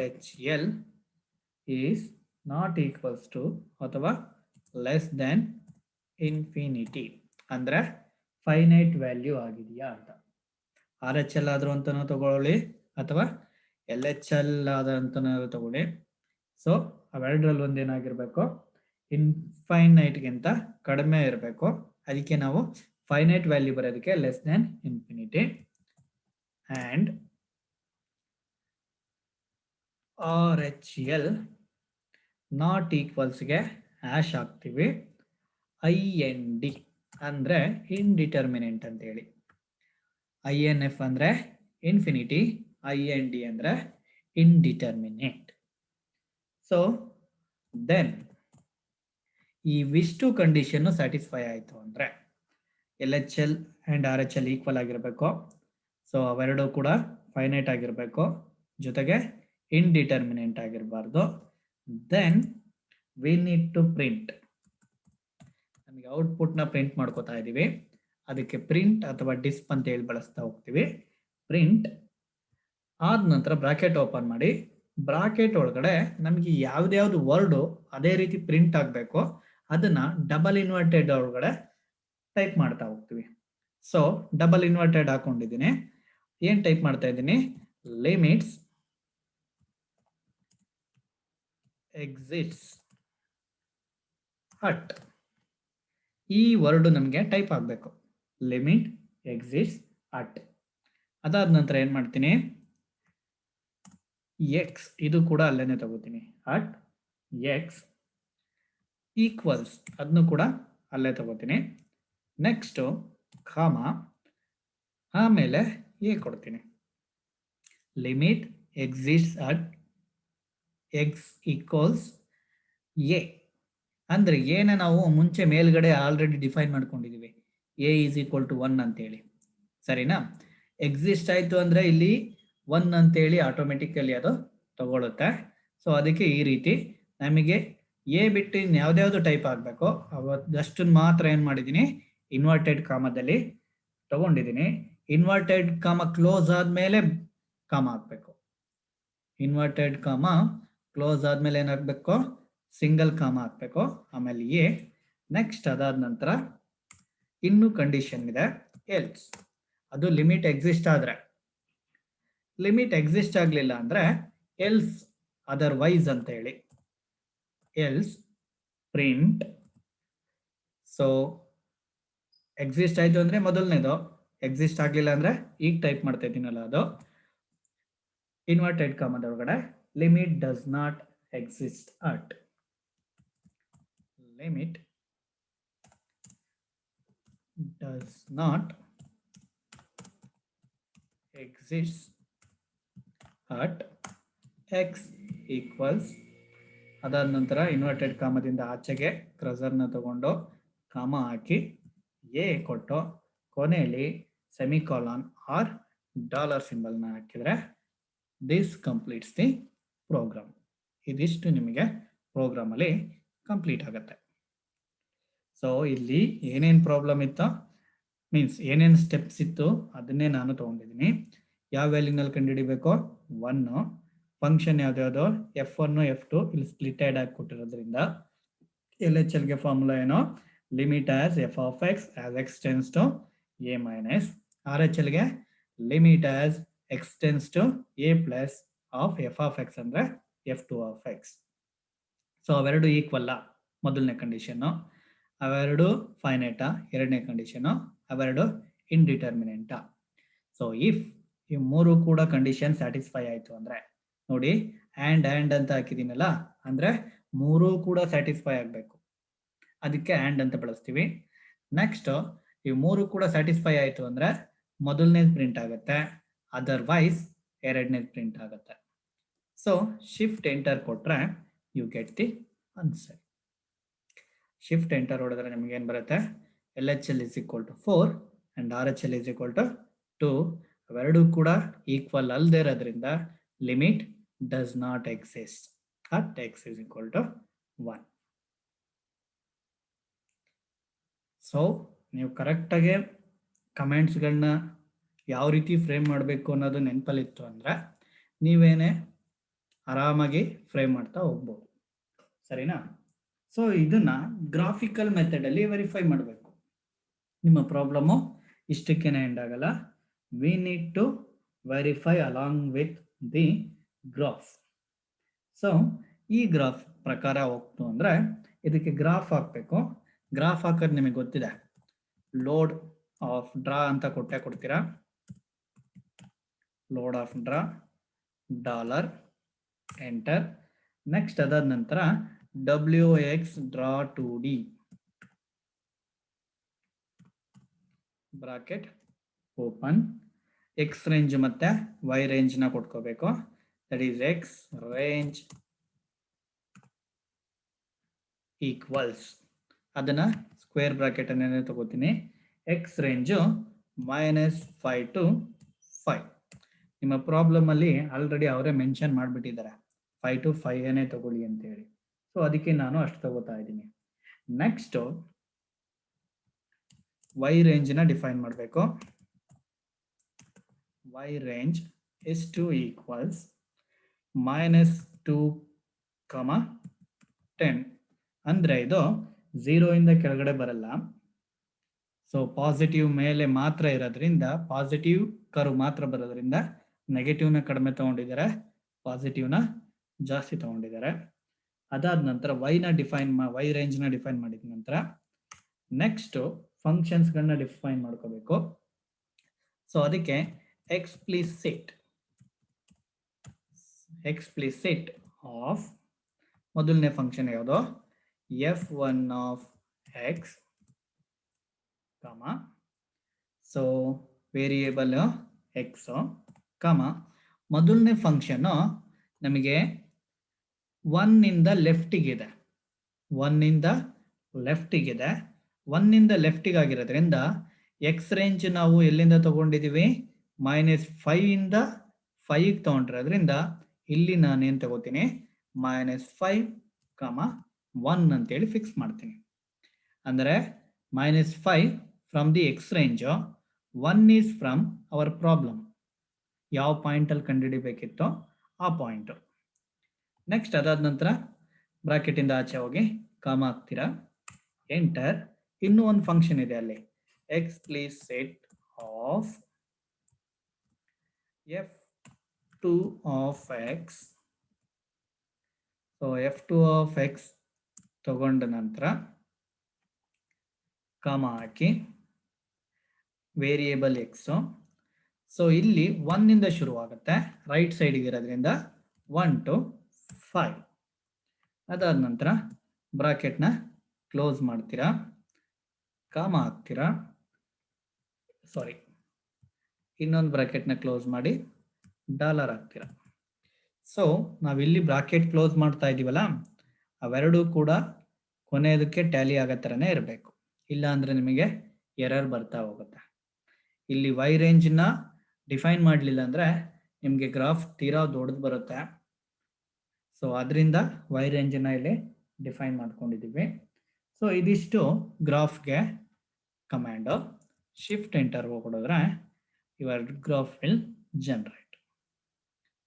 H L is not equals to ಅಥವಾ less than infinity, ಅಂದ್ರೆ ಫೈನೈಟ್ ವ್ಯಾಲ್ಯೂ ಆಗಿದೆಯಾ ಅಂತ. R H L ಆದ್ರೂ ಅಂತಾನು ತಗೊಳ್ಳಿ ಅಥವಾ ಎಲ್ ಎಚ್ ಎಲ್ ಆದ ಅಂತಾನು ತಗೊಳ್ಳಿ. ಸೊ ಅವೆರಡರಲ್ಲಿ ಒಂದೇನಾಗಿರ್ಬೇಕು, ಇನ್ಫೈನೈಟ್ಗಿಂತ ಕಡಿಮೆ ಇರಬೇಕು. ಅದಕ್ಕೆ ನಾವು ಫೈನೈಟ್ ವ್ಯಾಲ್ಯೂ ಬರೋದಕ್ಕೆ less than infinity. And R H L not ಈಕ್ವಲ್ಸ್ಗೆ ಹ್ಯಾಶ್ ಹಾಕ್ತೀವಿ ಐ ಎನ್ ಡಿ ಅಂದ್ರೆ ಇನ್ಡಿಟರ್ಮಿನೆಂಟ್ ಅಂತ ಹೇಳಿ. ಐ ಎನ್ ಎಫ್ ಅಂದ್ರೆ ಇನ್ಫಿನಿಟಿ, ಐ ಎನ್ ಡಿ ಅಂದ್ರೆ ಇಂಡಿಟರ್ಮಿನೇಟ್. ಸೊ ದೆನ್ ಈ ವಿಷ್ಟು ಕಂಡೀಷನ್ ಸ್ಯಾಟಿಸ್ಫೈ ಆಯಿತು ಅಂದ್ರೆ L H L and R H L equal ಆಗಿರಬೇಕು. ಸೊ ಅವೆರಡು ಕೂಡ ಫೈನೈಟ್ ಆಗಿರಬೇಕು, ಜೊತೆಗೆ ಇಂಡಿಟರ್ಮಿನೆಂಟ್ ಆಗಿರಬಾರ್ದು. Then we need to print. ನಮಗೆ ಔಟ್ಪುಟ್ನ ಪ್ರಿಂಟ್ ಮಾಡ್ಕೋತಾ ಇದ್ದೀವಿ, ಅದಕ್ಕೆ ಪ್ರಿಂಟ್ ಅಥವಾ ಡಿಸ್ಪ್ ಅಂತ ಹೇಳಿ ಬಳಸ್ತಾ ಹೋಗ್ತೀವಿ. ಪ್ರಿಂಟ್ ಆದ ನಂತರ ಬ್ರಾಕೆಟ್ ಓಪನ್ ಮಾಡಿ, ಬ್ರಾಕೆಟ್ ಒಳಗಡೆ ನಮಗೆ ಯಾವ್ದು ವರ್ಡು ಅದೇ ರೀತಿ ಪ್ರಿಂಟ್ ಆಗಬೇಕು ಅದನ್ನ ಡಬಲ್ ಇನ್ವರ್ಟೆಡ್ ಒಳಗಡೆ ಟೈಪ್ ಮಾಡ್ತಾ ಹೋಗ್ತೀವಿ. ಸೊ ಡಬಲ್ ಇನ್ವರ್ಟೆಡ್ ಹಾಕೊಂಡಿದ್ದೀನಿ. ಏನ್ ಟೈಪ್ ಮಾಡ್ತಾ ಇದ್ದೀನಿ, ಲಿಮಿಟ್ಸ್ ಎಕ್ಸಿಟ್ಸ್ ಅಟ್, ಈ ವರ್ಡ್ ನಮಗೆ ಟೈಪ್ ಆಗಬೇಕು, ಲಿಮಿಟ್ ಎಕ್ಸಿಟ್ಸ್ ಅಟ್. ಅದಾದ ನಂತರ ಏನ್ ಮಾಡ್ತೀನಿ, ಎಕ್ಸ್ ಇದು ಕೂಡ ಅಲ್ಲೇನೆ ತಗೋತೀನಿ, ಅಟ್ ಎಕ್ಸ್ ಈಕ್ವಲ್ಸ್ ಅದನ್ನು ಕೂಡ ಅಲ್ಲೇ ತಗೋತೀನಿ. ನೆಕ್ಸ್ಟ್ ಕಾಮ ಆಮೇಲೆ ಎ ಕೊಡ್ತೀನಿ, limit exits at x equals a. ಅಂದ್ರೆ ಏನ ನಾವು ಮುಂಚೆ ಮೇಲ್ಗಡೆ ಆಲ್ರೆಡಿ ಡಿಫೈನ್ ಮಾಡ್ಕೊಂಡಿದೀವಿ, ಎ ಈಸ್ ಈಕ್ವಲ್ ಟು 1 ಅಂತೇಳಿ, ಸರಿನಾ. ಎಕ್ಸಿಸ್ಟ್ ಆಯ್ತು ಅಂದ್ರೆ ಇಲ್ಲಿ 1 ಅಂತೇಳಿ ಆಟೋಮೆಟಿಕಲಿ ಅದು ತಗೊಳುತ್ತೆ. ಸೊ ಅದಕ್ಕೆ ಈ ರೀತಿ ನಮಗೆ ಎ ಬಿಟ್ಟು ಇನ್ಯಾವ್ದ್ಯಾವ್ದು ಟೈಪ್ ಆಗಬೇಕು ಅವತ್ತಷ್ಟನ್ನು ಮಾತ್ರ ಏನ್ ಮಾಡಿದೀನಿ, ಇನ್ವರ್ಟೆಡ್ ಕಾಮದಲ್ಲಿ ತಗೊಂಡಿದ್ದೀನಿ. ಇನ್ವರ್ಟೆಡ್ ಕಾಮ ಕ್ಲೋಸ್ ಆದ್ಮೇಲೆ ಕಾಮ ಹಾಕ್ಬೇಕು. ಇನ್ವರ್ಟೆಡ್ ಕಾಮ ಕ್ಲೋಸ್ ಆದ್ಮೇಲೆ ಏನಾಗಬೇಕು, ಸಿಂಗಲ್ ಕಾಮ ಹಾಕ್ಬೇಕು, ಆಮೇಲೆ ಎ. ನೆಕ್ಸ್ಟ್ ಅದಾದ ನಂತರ ಇನ್ನು ಕಂಡೀಷನ್ ಇದೆ ಎಲ್ಸ್, ಅದು ಲಿಮಿಟ್ ಎಕ್ಸಿಸ್ಟ್ ಆದ್ರೆ. ಲಿಮಿಟ್ ಎಕ್ಸಿಸ್ಟ್ ಆಗಲಿಲ್ಲ ಅಂದ್ರೆ ಎಲ್ಸ್ ಅದರ್ವೈಸ್ ಅಂತ ಹೇಳಿ, ಎಲ್ಸ್ ಪ್ರಿಂಟ್. ಸೊ ಎಕ್ಸಿಸ್ಟ್ ಆಯ್ತು ಅಂದ್ರೆ ಮೊದಲನೇದು, ಎಕ್ಸಿಸ್ಟ್ ಆಗಲಿಲ್ಲ ಅಂದ್ರೆ ಈಗ ಟೈಪ್ ಮಾಡ್ತಾ ಇದ್ದೀನಲ್ಲ ಅದು ಇನ್ವರ್ಟೆಡ್ ಕಾಮದೊಳಗಡೆ limit does not exist at, limit does not exist at x equals. ಅದಾದ ನಂತರ ಇನ್ವರ್ಟೆಡ್ ಕಾಮದಿಂದ ಆಚೆಗೆ ಕ್ರಸರ್ನ ತಗೊಂಡು ಕಾಮ ಹಾಕಿ ಎ ಕೊಟ್ಟು ಕೊನೆಯಲ್ಲಿ ಸೆಮಿಕಾಲಾನ್ ಆರ್ ಡಾಲರ್ ಸಿಂಬಲ್ನ ಹಾಕಿದ್ರೆ ದಿಸ್ ಕಂಪ್ಲೀಟ್ಸ್ ದಿ ಪ್ರೋಗ್ರಾಮ್. ಇದಿಷ್ಟು ನಿಮಗೆ ಪ್ರೋಗ್ರಾಮಲ್ಲಿ ಕಂಪ್ಲೀಟ್ ಆಗುತ್ತೆ. ಸೊ ಇಲ್ಲಿ ಏನೇನು ಪ್ರಾಬ್ಲಮ್ ಇತ್ತು ಮೀನ್ಸ್ ಏನೇನು ಸ್ಟೆಪ್ಸ್ ಇತ್ತು ಅದನ್ನೇ ನಾನು ತೊಗೊಂಡಿದ್ದೀನಿ. ಯಾವ ವ್ಯಾಲ್ಯೂನಲ್ಲಿ ಕಂಡುಹಿಡಿಬೇಕು? 1 ಫಂಕ್ಷನ್ ಯಾವ್ದ್ಯಾವುದು F1 F2 ಇಲ್ಲಿ ಸ್ಪ್ಲಿಟೆಡ್ ಆಗಿ ಕೊಟ್ಟಿರೋದ್ರಿಂದ LHL ಗೆ ಫಾರ್ಮುಲಾ ಏನೋ limit as f of x as x tends to a minus, RHL ಗೆ limit as x tends to a plus of f of x ಅಂದ್ರೆ f2 of x. ಸೊ ಅವೆರಡು ಈಕ್ವಲ್ಲ ಮೊದಲನೇ condition, ಅವೆರಡು ಫೈನೈಟಾ ಎರಡನೇ condition, ಅವೆರಡು ಇಂಡಿಟರ್ಮಿನೆಂಟಾ. So if ಈ ಮೂರು ಕೂಡ ಕಂಡೀಷನ್ ಸ್ಯಾಟಿಸ್ಫೈ ಆಯಿತು ಅಂದ್ರೆ ನೋಡಿ ಆ್ಯಂಡ್ ಅಂತ ಹಾಕಿದ್ದೀನಲ್ಲ, ಅಂದ್ರೆ ಮೂರು ಕೂಡ ಸ್ಯಾಟಿಸ್ಫೈ ಆಗಬೇಕು, ಅದಕ್ಕೆ ಆ್ಯಂಡ್ ಅಂತ ಬಳಸ್ತೀವಿ. ನೆಕ್ಸ್ಟ್ ಈ ಮೂರು ಕೂಡ ಸ್ಯಾಟಿಸ್ಫೈ ಆಯಿತು ಅಂದ್ರೆ ಮೊದಲನೇದು ಪ್ರಿಂಟ್ ಆಗುತ್ತೆ, ಅದರ್ವೈಸ್ ಎರಡನೇದು ಪ್ರಿಂಟ್ ಆಗುತ್ತೆ. ಸೊ ಶಿಫ್ಟ್ ಎಂಟರ್ ಕೊಟ್ರೆ you get the answer. Shift enter ಹೊಡೆದ್ರೆ ನಿಮ್ಗೆ ಏನು ಬರುತ್ತೆ? LHL is equal to 4 and RHL is equal to 2. ಅವೆರಡೂ ಕೂಡ ಈಕ್ವಲ್ ಅಲ್ಲದೆ ಇರೋದ್ರಿಂದ limit does not exist at x is equal to 1. So ನೀವು ಕರೆಕ್ಟಾಗಿ ಕಮೆಂಟ್ಸ್ಗಳನ್ನ ಯಾವ ರೀತಿ ಫ್ರೇಮ್ ಮಾಡಬೇಕು ಅನ್ನೋದು ನೆನಪಲ್ಲಿತ್ತು ಅಂದರೆ ನೀವೇನೇ ಆರಾಮಾಗಿ ಫ್ರೇಮ್ ಮಾಡ್ತಾ ಹೋಗ್ಬೋದು, ಸರಿನಾ? ಸೊ ಇದನ್ನ ಗ್ರಾಫಿಕಲ್ ಮೆಥಡಲ್ಲಿ ವೆರಿಫೈ ಮಾಡಬೇಕು. ನಿಮ್ಮ ಪ್ರಾಬ್ಲಮ್ಮು ಇಷ್ಟಕ್ಕೇನೆ ಎಂಡ್ ಆಗಲ್ಲ. We need to verify along with the graph. So ಈ ಗ್ರಾಫ್ ಪ್ರಕಾರ ಹೋಗ್ತು ಅಂದರೆ ಇದಕ್ಕೆ ಗ್ರಾಫ್ ಹಾಕಬೇಕು. ಗ್ರಾಫ್ ಹಾಕೋದು ನಿಮಗೆ ಗೊತ್ತಿದೆ, ಲೋಡ್ ಆಫ್ ಡ್ರಾ ಅಂತ ಕೊಡ್ತೀರಾ. Load of draw dollar enter. Next ಅದಾದ ನಂತರ WX draw 2D bracket open. X range ಮತ್ತೆ Y ರೇಂಜ್ ನ ಕೊಟ್ಕೋಬೇಕು. That is X range equals, ಅದನ್ನ ಸ್ಕ್ವೇರ್ ಬ್ರಾಕೆಟ್ ಅನ್ನೇ ತಗೋತೀನಿ. X range -5 to 5. ನಿಮ್ಮ ಪ್ರಾಬ್ಲಮ್ ಅಲ್ಲಿ ಆಲ್ರೆಡಿ ಅವರೇ ಮೆನ್ಷನ್ ಮಾಡಿಬಿಟ್ಟಿದ್ದಾರೆ 5 to 5 ಏನೇ ತಗೊಳ್ಳಿ ಅಂತ ಹೇಳಿ. ಸೊ ಅದಕ್ಕೆ ನಾನು ಅಷ್ಟು ತಗೋತಾ ಇದ್ದೀನಿ. ನೆಕ್ಸ್ಟ್ Y ರೇಂಜ್ ನ ಡಿಫೈನ್ ಮಾಡಬೇಕು. Y range is to equals -2, 10. ಅಂದ್ರೆ ಇದು 0 ಇಂದ ಕೆಳಗಡೆ ಬರಲ್ಲ. ಸೊ ಪಾಸಿಟಿವ್ ಮೇಲೆ ಮಾತ್ರ ಇರೋದ್ರಿಂದ, ಪಾಸಿಟಿವ್ ಕರ್ವ್ ಮಾತ್ರ ಬರೋದ್ರಿಂದ ನೆಗೆಟಿವ್ನ ಕಡಿಮೆ ತಗೊಂಡಿದ್ದಾರೆ, ಪಾಸಿಟಿವ್ನ ಜಾಸ್ತಿ ತಗೊಂಡಿದ್ದಾರೆ. ಅದಾದ ನಂತರ Y ರೇಂಜ್ ನ ಡಿಫೈನ್ ಮಾಡಿದ ನಂತರ ನೆಕ್ಸ್ಟ್ ಫಂಕ್ಷನ್ಸ್ ಗಳನ್ನ ಡಿಫೈನ್ ಮಾಡ್ಕೋಬೇಕು. ಸೊ ಅದಕ್ಕೆ ಎಕ್ಸ್ಪ್ಲಿಸಿಟ್ ಆಫ್ ಮೊದಲನೇ ಫಂಕ್ಷನ್ ಯಾವುದು? f1 of x, so variable x, ಮೊದಲನೇ ಫಂಕ್ಷನ್ ನಮಗೆ 1 ಇಂದ ಲೆಫ್ಟಿಗಿದೆ, 1 ಇಂದ ಲೆಫ್ಟಿಗೆ ಆಗಿರೋದ್ರಿಂದ ಎಕ್ಸ್ ರೇಂಜ್ ನಾವು ಎಲ್ಲಿಂದ ತಗೊಂಡಿದ್ದೀವಿ? -5 ಇಂದ 5 ತಗೊಂಡಿರೋದ್ರಿಂದ ಇಲ್ಲಿ ನಾನೇನು ತಗೋತೀನಿ? -5, 1 ಅಂತೇಳಿ ಫಿಕ್ಸ್ ಮಾಡ್ತೀನಿ. ಅಂದರೆ -5 from the X range, 1 is from our problem. ಯಾವ ಪಾಯಿಂಟಲ್ಲಿ ಕಂಡುಹಿಡಿಬೇಕಿತ್ತೋ ಆ ಪಾಯಿಂಟು. ನೆಕ್ಸ್ಟ್ ಅದಾದ ನಂತರ ಬ್ರಾಕೆಟಿಂದ ಆಚೆ ಹೋಗಿ ಕಾಮ ಹಾಕ್ತೀರಾ, ಎಂಟರ್. ಇನ್ನೂ ಒಂದು ಫಂಕ್ಷನ್ ಇದೆ ಅಲ್ಲಿ, explicit of f2 of x. So f2 of x ತಗೊಂಡ ನಂತರ ಕಾಮ ಹಾಕಿ ವೇರಿಯೇಬಲ್ x. ಸೊ ಇಲ್ಲಿ 1 ಇಂದ ಶುರುವಾಗುತ್ತೆ, ರೈಟ್ ಸೈಡ್ಗೆ ಇರೋದ್ರಿಂದ 1 to 5. ಅದಾದ ನಂತರ ಬ್ರಾಕೆಟ್ನ ಕ್ಲೋಸ್ ಮಾಡ್ತೀರಾ, ಕಾಮ ಹಾಕ್ತೀರಾ, ಇನ್ನೊಂದು ಬ್ರಾಕೆಟ್ನ ಕ್ಲೋಸ್ ಮಾಡಿ ಡಾಲರ್ ಹಾಕ್ತೀರಾ. ಸೊ ನಾವಿಲ್ಲಿ ಬ್ರಾಕೆಟ್ ಕ್ಲೋಸ್ ಮಾಡ್ತಾ ಇದೀವಲ್ಲ, ಅವೆರಡೂ ಕೂಡ ಕೊನೆಯದಕ್ಕೆ ಟ್ಯಾಲಿ ಆಗೋ ಥರನೇ ಇರಬೇಕು, ಇಲ್ಲ ಅಂದರೆ ನಿಮಗೆ ಎರರ್ ಬರ್ತಾ ಹೋಗುತ್ತೆ. ಇಲ್ಲಿ Y ರೇಂಜ್ನ ಡಿಫೈನ್ ಮಾಡಲಿಲ್ಲ ಅಂದರೆ ನಿಮಗೆ ಗ್ರಾಫ್ ತೀರಾ ದೊಡ್ಡದು ಬರುತ್ತೆ. ಸೊ ಅದರಿಂದ ವೈ ರೇಂಜನ್ನ ಇಲ್ಲಿ ಡಿಫೈನ್ ಮಾಡ್ಕೊಂಡಿದ್ದೀವಿ. ಸೊ ಇದಿಷ್ಟು ಗ್ರಾಫ್ಗೆ ಕಮ್ಯಾಂಡು. ಶಿಫ್ಟ್ ಎಂಟರ್ ಹೋಗ್ಬಿಡಿದ್ರೆ ಯುವರ್ ಗ್ರಾಫ್ ವಿಲ್ ಜನರೇಟ್.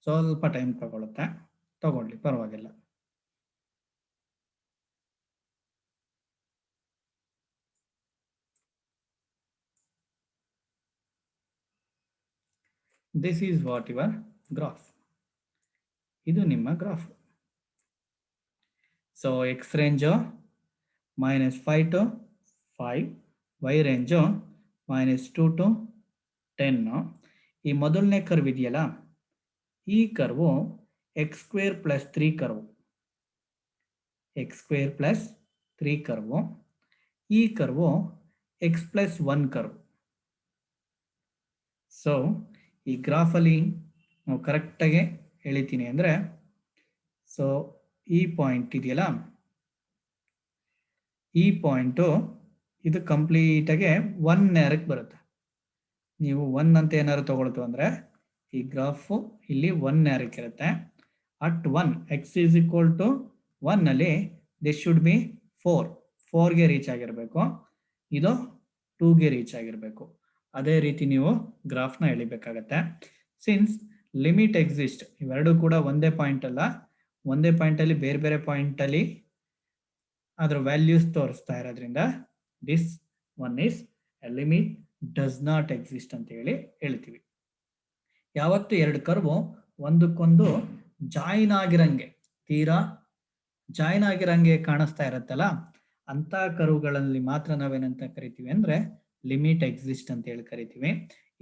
ಸ್ವಲ್ಪ ಟೈಮ್ ತಗೊಳುತ್ತೆ, ತಗೊಳ್ಳಿ ಪರವಾಗಿಲ್ಲ. This is what your graph. ಇದು ನಿಮ್ಮ graph. So x range -5 to 5, y range -2 to 10. ಈ ಮೊದಲನೇ ಕರ್ವ್ ಇದೆಯಲ್ಲ, ಈ ಕರ್ವು x² + 3 ಕರ್ವು. x² + 3 ಕರ್ವು. ಈ ಕರ್ವು x + 1 ಕರ್ವ್. ಸೊ ಈ ಗ್ರಾಫಲ್ಲಿ ನಾವು ಕರೆಕ್ಟಾಗಿ ಹೇಳಿತೀನಿ ಅಂದರೆ, ಸೊ ಈ ಪಾಯಿಂಟ್ ಇದೆಯಲ್ಲ, ಈ ಪಾಯಿಂಟು ಇದು ಕಂಪ್ಲೀಟಾಗಿ 1 ನೇರಕ್ಕೆ ಬರುತ್ತೆ. ನೀವು 1 ಅಂತ ಏನಾದ್ರು ತಗೊಳ್ತು ಅಂದರೆ ಈ ಗ್ರಾಫು ಇಲ್ಲಿ 1 ನೇರಕ್ಕೆ ಇರುತ್ತೆ. ಅಟ್ 1 x = 1 ಅಲ್ಲಿ ದಿಸ್ ಶುಡ್ ಬಿ 4ಗೆ ರೀಚ್ ಆಗಿರಬೇಕು. ಇದು 2ಗೆ ರೀಚ್ ಆಗಿರಬೇಕು. ಅದೇ ರೀತಿ ನೀವು ಗ್ರಾಫ್ನ ಎಳಿಬೇಕಾಗತ್ತೆ. ಸಿನ್ಸ್ ಲಿಮಿಟ್ ಎಕ್ಸಿಸ್ಟ್, ಇವೆರಡೂ ಕೂಡ ಒಂದೇ ಪಾಯಿಂಟ್ ಅಲ್ಲ, ಒಂದೇ ಪಾಯಿಂಟಲ್ಲಿ ಬೇರೆ ಬೇರೆ ಪಾಯಿಂಟಲ್ಲಿ ಅದರ ವ್ಯಾಲ್ಯೂಸ್ ತೋರಿಸ್ತಾ ಇರೋದ್ರಿಂದ this one is A limit does not exist ಅಂತ ಹೇಳಿ ಹೇಳ್ತೀವಿ. ಯಾವತ್ತು ಎರಡು ಕರ್ವು ಒಂದಕ್ಕೊಂದು ಜಾಯಿನ್ ಆಗಿರಂಗೆ, ತೀರಾ ಜಾಯಿನ್ ಆಗಿರಂಗೆ ಕಾಣಿಸ್ತಾ ಇರುತ್ತಲ್ಲ, ಅಂತ ಕರ್ವ್ಗಳಲ್ಲಿ ಮಾತ್ರ ನಾವೇನಂತ ಕರಿತೀವಿ ಅಂದ್ರೆ ಲಿಮಿಟ್ ಎಕ್ಸಿಸ್ಟ್ ಅಂತ ಹೇಳಿ ಕರಿತೀವಿ.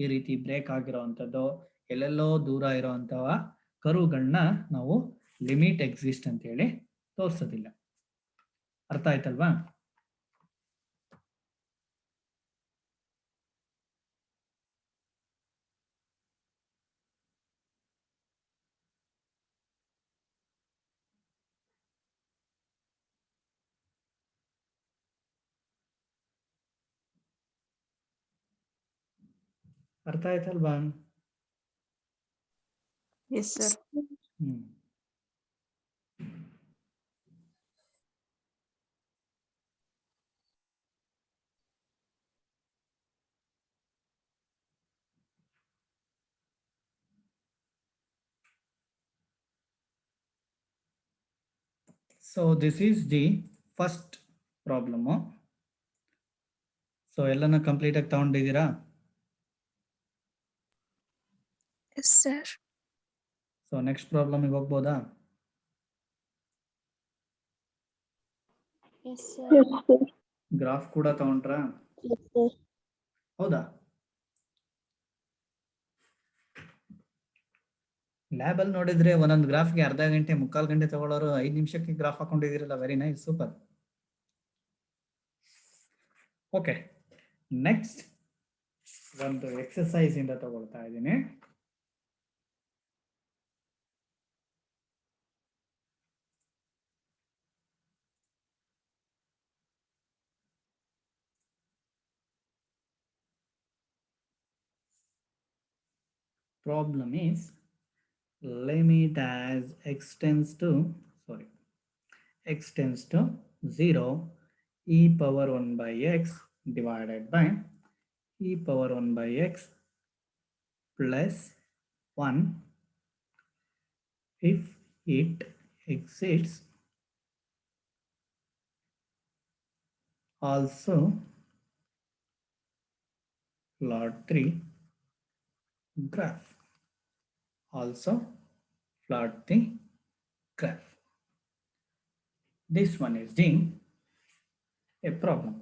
ಈ ರೀತಿ ಬ್ರೇಕ್ ಆಗಿರೋವಂಥದ್ದು, ಎಲ್ಲೆಲ್ಲೋ ದೂರ ಇರೋವಂತಹ ಕರ್ವ್ಗಳನ್ನ ನಾವು ಲಿಮಿಟ್ ಎಕ್ಸಿಸ್ಟ್ ಅಂತ ಹೇಳಿ ತೋರಿಸೋದಿಲ್ಲ. ಅರ್ಥ ಆಯ್ತಲ್ವಾ? ಅರ್ಥ ಆಯ್ತಲ್ವಾ? Yes, sir. So this is the first problem. So ಎಲ್ಲಾನು ಕಂಪ್ಲೀಟ್ ಆಗಿ ತಗೊಂಡಿದ್ದೀರಾ? Yes, sir. So next problem ಗೆ ಹೋಗ್ಬೋದಾ? Yes, sir. ಗ್ರಾಫ್ ಕೂಡ ತಗೊಂಡ್ರಾ? Yes, sir. ಹೌದಾ? ಲ್ಯಾಬ್ ಅಲ್ಲಿ ನೋಡಿದ್ರೆ ಒಂದೊಂದು ಗ್ರಾಫ್ಗೆ ಅರ್ಧ ಗಂಟೆ, ಮುಕ್ಕಾಲು ಗಂಟೆ ತಗೊಳ್ಳೋರು 5 ನಿಮಿಷಕ್ಕೆ ಗ್ರಾಫ್ ಹಾಕೊಂಡಿದ್ದೀರಲ್ಲ. Very nice, super. Okay, next ಒಂದು ಎಕ್ಸರ್ಸೈಸ್ ಇಂದ ತಗೊಳ್ತಾ ಇದ್ದೀನಿ. Problem is limit as x tends to 0 e power 1 by x divided by e power 1 by x plus 1 if it exceeds also plot 3 graph. Also plot the graph. This one is the a problem.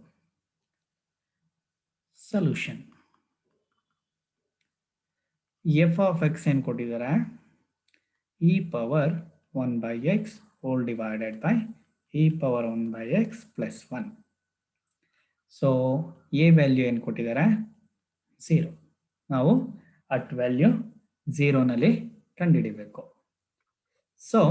Solution. f of x ಏನು ಕೊಟ್ಟಿದ್ದಾರೆ? e power 1 by x whole divided by e power 1 by x plus 1. So a value ಏನು ಕೊಟ್ಟಿದ್ದಾರೆ? 0. ನಾವು at value 0 ನಲ್ಲಿ ಕಂಡುಹಿಡಿಬೇಕು. So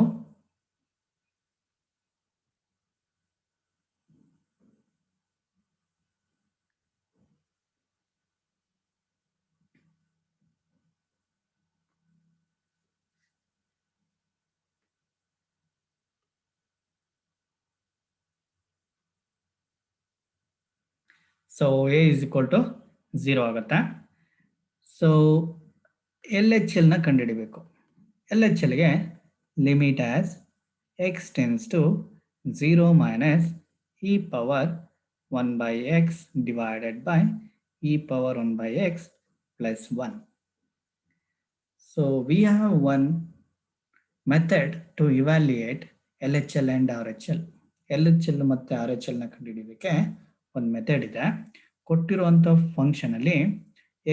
so a is equal to 0 ಆಗುತ್ತೆ. So L H ಎಲ್ನ ಕಂಡುಹಿಡಿಬೇಕು. ಎಲ್ ಎಚ್ ಎಲ್ಗೆ limit as x tends to 0 minus e power 1 by x divided by e power 1 by x plus 1. So we have one method to evaluate LHL and RHL. LHL ಮತ್ತು RHL ನ ಕಂಡುಹಿಡಿಯೋದಕ್ಕೆ ಒಂದು method ಇದೆ. ಕೊಟ್ಟಿರುವಂಥ function ಅಲ್ಲಿ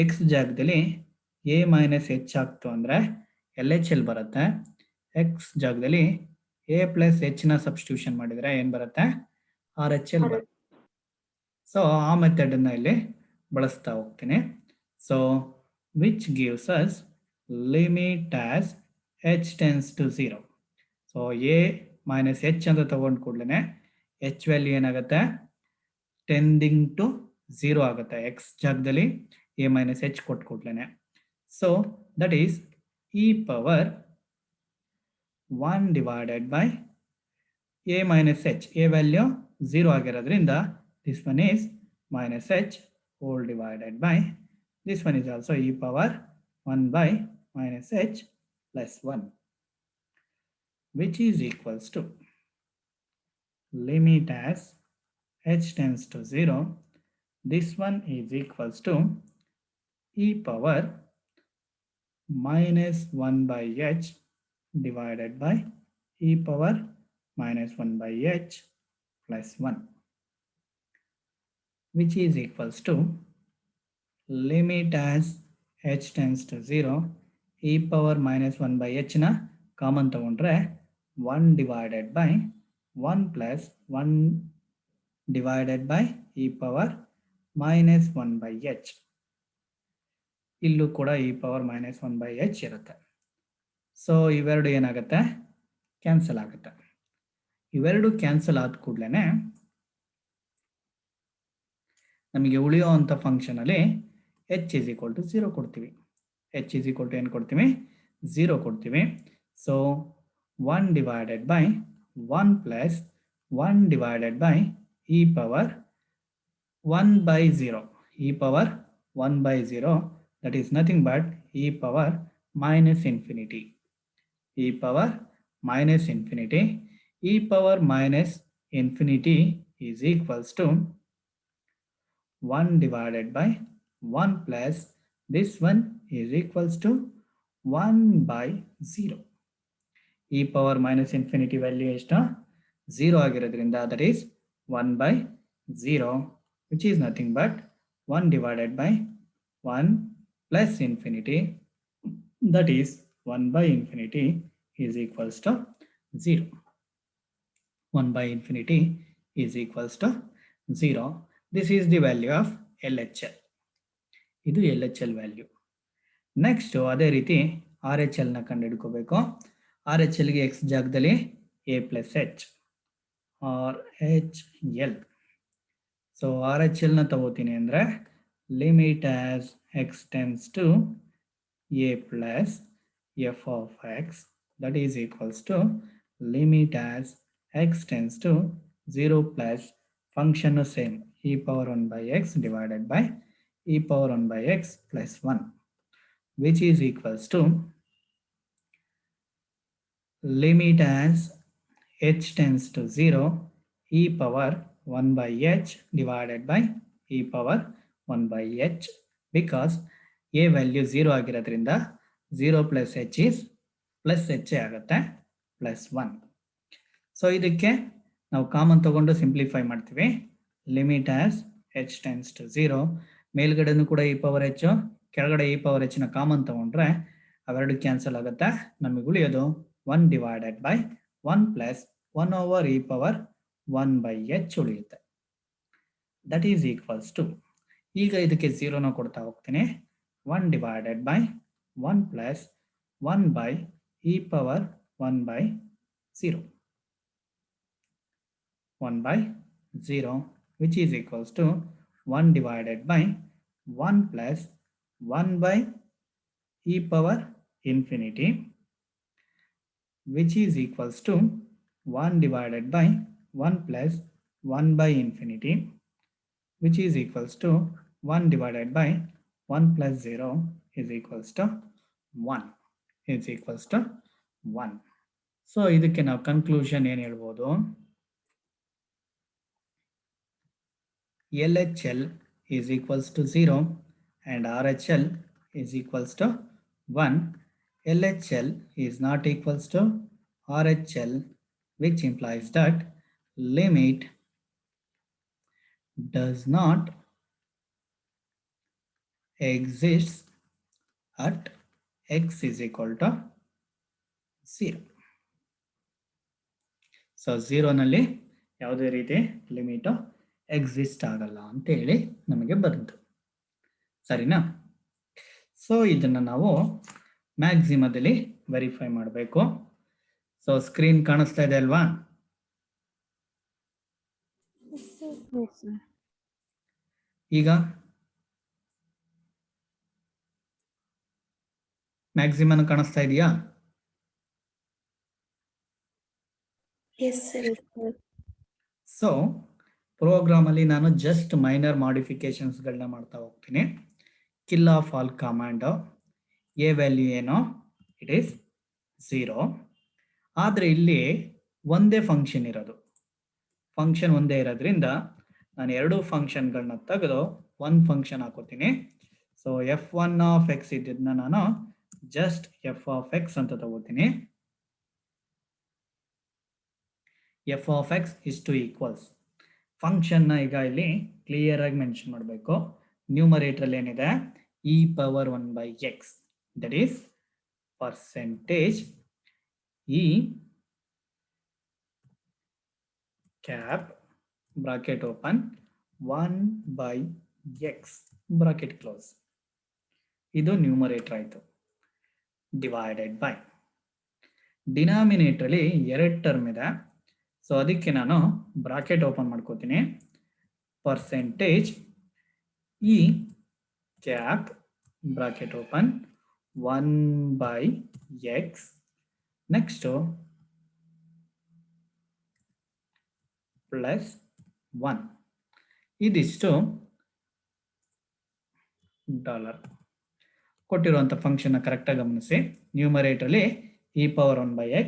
X ಜಾಗದಲ್ಲಿ a minus H ಆಗ್ತು ಅಂದರೆ LHL ಬರುತ್ತೆ. X ಜಾಗದಲ್ಲಿ ಎ ಪ್ಲಸ್ ಎಚ್ ನ ಸಬ್ಸ್ಟಿಟ್ಯೂಷನ್ ಮಾಡಿದರೆ ಏನು ಬರುತ್ತೆ? RHL ಬರುತ್ತೆ. ಸೊ ಆ ಮೆಥಡ್ ಅನ್ನ ಇಲ್ಲಿ ಬಳಸ್ತಾ ಹೋಗ್ತೀನಿ. So which gives us limit as h tends to 0. So a minus h ಅಂತ ತಗೊಂಡು ಕೂಡಲೇ ಎಚ್ ವ್ಯಾಲ್ಯೂ ಏನಾಗುತ್ತೆ? ಟೆಂಡಿಂಗ್ ಟು 0 ಆಗುತ್ತೆ. ಎಕ್ಸ್ ಜಾಗದಲ್ಲಿ ಎ ಮೈನಸ್ ಎಚ್ ಕೊಟ್ಟು ಕೂಡಲೇ. So that is e power 1 divided by a minus h. A value 0 ಆಗಿರೋದ್ರಿಂದ this one is minus h whole divided by this one is also e power 1 by minus h plus 1, which is equals to limit as h tends to 0. This one is equals to e power minus 1 by h divided by e power minus 1 by h plus 1, which is equals to limit as h tends to 0 e power minus 1 by h na common ತಗೊಂಡ್ರೆ 1 divided by 1 plus 1 divided by e power minus 1 by h. ಇಲ್ಲೂ ಕೂಡ e power minus 1 by h ಇರುತ್ತೆ. So ಇವೆರಡು ಏನಾಗುತ್ತೆ? Cancel ಆಗುತ್ತೆ. ಇವೆರಡು cancel ಆದ ಕೂಡಲೇ ನಮಗೆ ಉಳಿಯುವಂಥ ಫಂಕ್ಷನ್ ಅಲ್ಲಿ ಎಚ್ ಇಸ್ ಈಕ್ವಲ್ ಟು 0 ಕೊಡ್ತೀವಿ. ಎಚ್ ಇಸ್ ಈಕ್ವಲ್ ಟು ಏನು ಕೊಡ್ತೀವಿ? 0 ಕೊಡ್ತೀವಿ. So 1 divided by 1 plus 1 divided by e power 1 by 0. E power 1 by 0 that is nothing but e power minus infinity. E power minus infinity. E power minus infinity is equals to 1 divided by 1 plus this one is equals to 1 by 0. e power minus infinity value ಎಷ್ಟು? 0 ಆಗಿರೋದ್ರಿಂದ that is 1 by 0, which is nothing but 1 divided by 1 plus infinity, that is 1 by infinity is equals to 0. 1 by infinity is equals to 0. This is the value of LHL. ಇದು LHL value. Next ಅದೇ ರೀತಿ RHL ನ ಕಂಡುಹಿಡ್ಕೋಬೇಕು. RHL ಗೆ x ಜಾಗದಲ್ಲಿ a plus h r H l. So RHL ನ ತಗೋತೀನಿ ಅಂದರೆ limit as x tends to a plus f of x that is equals to limit as x tends to 0 plus function same e power 1 by x divided by e power 1 by x plus 1, which is equals to limit as h tends to 0 e power 1 by h divided by e power 1 by h, because a value 0 ಆಗಿರೋದ್ರಿಂದ 0 plus h is plus h ಆಗುತ್ತೆ plus 1. ಸೊ ಇದಕ್ಕೆ ನಾವು common ತಗೊಂಡು simplify ಮಾಡ್ತೀವಿ. Limit as h tends to 0. ಮೇಲ್ಗಡೆನೂ ಕೂಡ e power h, ಕೆಳಗಡೆ ಇ ಪವರ್ ಎಚ್ ನ ಕಾಮನ್ ತಗೊಂಡ್ರೆ ಅವೆರಡು ಕ್ಯಾನ್ಸಲ್ ಆಗುತ್ತೆ. ನಮಗೆ ಉಳಿಯೋದು 1 divided by 1 plus 1 over e power 1 by h ಉಳಿಯುತ್ತೆ. ದಟ್ ಈಸ್ ಈಕ್ವಲ್ಸ್ ಟು, ಈಗ ಇದಕ್ಕೆ 0ನ ಕೊಡ್ತಾ ಹೋಗ್ತೀನಿ. 1 divided by 1 plus 1 by e power 1 by 0. 1 by 0, which is equals to 1 divided by 1 plus 1 by e power infinity, which is equals to 1 divided by 1 plus 1 by infinity, which is equals to 1 divided by 1 plus 0 is equals to 1 is equals to 1. ಸೊ ಇದಕ್ಕೆ ನಾವು conclusion ಏನು ಹೇಳ್ಬೋದು? LHL is equals to 0 and RHL is equals to 1. LHL is not equals to RHL, which implies that limit does not exist at x is equal to 0. So 0 ನಲ್ಲಿ ಯಾವುದೇ ರೀತಿ limit exist ಆಗಲ್ಲ ಅಂತ ಹೇಳಿ ನಮಗೆ ಬಂತು. ಸರಿನಾ? ಸೊ ಇದನ್ನ ನಾವು ಮ್ಯಾಕ್ಸಿಮದಲ್ಲಿ ವೆರಿಫೈ ಮಾಡಬೇಕು. ಸೊ ಸ್ಕ್ರೀನ್ ಕಾಣಿಸ್ತಾ ಇದೆ ಅಲ್ವಾ? ಈಗ ಮ್ಯಾಕ್ಸಿಮಮ್ ಕಾಣಿಸ್ತಾ ಇದೆಯಾ? ಸೊ ಪ್ರೋಗ್ರಾಮ್ ಅಲ್ಲಿ ನಾನು ಜಸ್ಟ್ ಮೈನರ್ ಮಾಡಿಫಿಕೇಶನ್ಸ್ ಗಳನ್ನ ಮಾಡ್ತಾ ಹೋಗ್ತೀನಿ. Kill of all command A value ಏನೋ ಇಟ್ ಈಸ್ 0. ಆದ್ರೆ ಇಲ್ಲಿ ಒಂದೇ ಫಂಕ್ಷನ್ ಇರೋದು, ಫಂಕ್ಷನ್ ಒಂದೇ ಇರೋದ್ರಿಂದ ನಾನು ಎರಡು ಫಂಕ್ಷನ್ಗಳನ್ನ ತೆಗೆದು ಒಂದು ಫಂಕ್ಷನ್ ಹಾಕೋತೀನಿ. ಸೊ f1 ಆಫ್ ಎಕ್ಸ್ ಇದ್ದನ್ನ ನಾನು ಜಸ್ಟ್ ಎಫ್ ಆಫ್ ಎಕ್ಸ್ ಅಂತ ತಗೋತೀನಿ. F of x is to equals function ನ ಈಗ ಇಲ್ಲಿ ಕ್ಲಿಯರ್ ಆಗಿ ಮೆನ್ಷನ್ ಮಾಡಬೇಕು. ನ್ಯೂಮರೇಟರ್ ಅಲ್ಲಿ ಏನಿದೆ e power 1 by x, that is percentage e cap bracket open 1 by x bracket close. ಇದು ನ್ಯೂಮರೇಟರ್ ಆಯ್ತು. ಡಿವೈಡೆಡ್ ಬೈ ಡಿನಾಮಿನೇಟರ್ ಅಲ್ಲಿ ಎರಡು ಟರ್ಮ್ ಇದೆ. ಸೊ ಅದಕ್ಕೆ ನಾನು ಬ್ರಾಕೆಟ್ ಓಪನ್ ಮಾಡ್ಕೋತೀನಿ. Percentage E cap bracket open 1 by x, next plus 1. ಇದಿಷ್ಟು dollar. ಕೊಟ್ಟಿರುವಂಥ ಫಂಕ್ಷನ್ ಕರೆಕ್ಟಾಗಿ ಗಮನಿಸಿ. ನ್ಯೂಮರೇಟರ್ ಅಲ್ಲಿ e ಪವರ್ 1 by x,